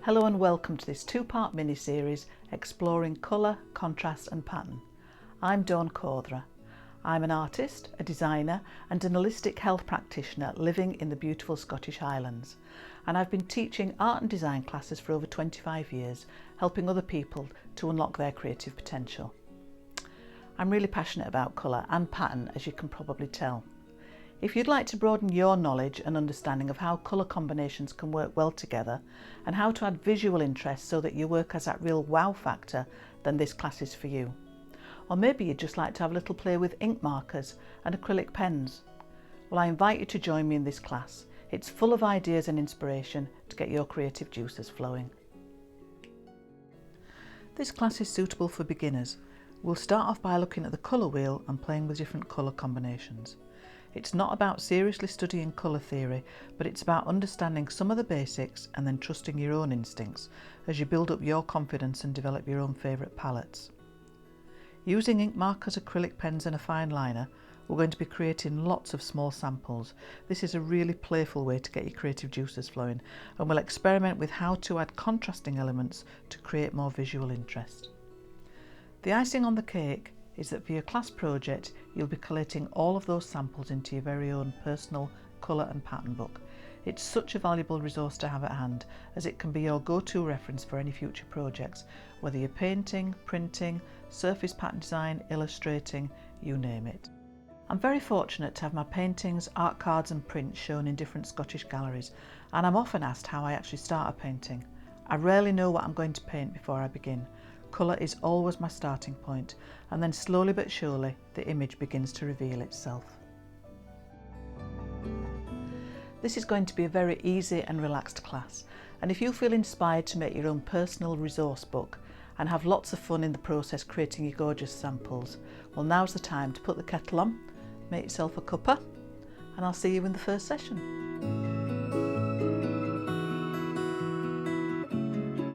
Hello and welcome to this two-part mini-series exploring colour, contrast and pattern. I'm Dawn Caudra. I'm an artist, a designer and an holistic health practitioner living in the beautiful Scottish Highlands, and I've been teaching art and design classes for over 25 years, helping other people to unlock their creative potential. I'm really passionate about colour and pattern, as you can probably tell. If you'd like to broaden your knowledge and understanding of how colour combinations can work well together and how to add visual interest so that your work has that real wow factor, then this class is for you. Or maybe you'd just like to have a little play with ink markers and acrylic pens. Well, I invite you to join me in this class. It's full of ideas and inspiration to get your creative juices flowing. This class is suitable for beginners. We'll start off by looking at the colour wheel and playing with different colour combinations. It's not about seriously studying colour theory, but it's about understanding some of the basics and then trusting your own instincts as you build up your confidence and develop your own favourite palettes. Using ink markers, acrylic pens and a fine liner, we're going to be creating lots of small samples. This is a really playful way to get your creative juices flowing, and we'll experiment with how to add contrasting elements to create more visual interest. The icing on the cake is that for your class project you'll be collating all of those samples into your very own personal colour and pattern book. It's such a valuable resource to have at hand, as it can be your go-to reference for any future projects, whether you're painting, printing, surface pattern design, illustrating, you name it. I'm very fortunate to have my paintings, art cards and prints shown in different Scottish galleries, and I'm often asked how I actually start a painting. I rarely know what I'm going to paint before I begin. Colour is always my starting point, and then slowly but surely the image begins to reveal itself. This is going to be a very easy and relaxed class, and if you feel inspired to make your own personal resource book and have lots of fun in the process creating your gorgeous samples, well, now's the time to put the kettle on, make yourself a cuppa, and I'll see you in the first session.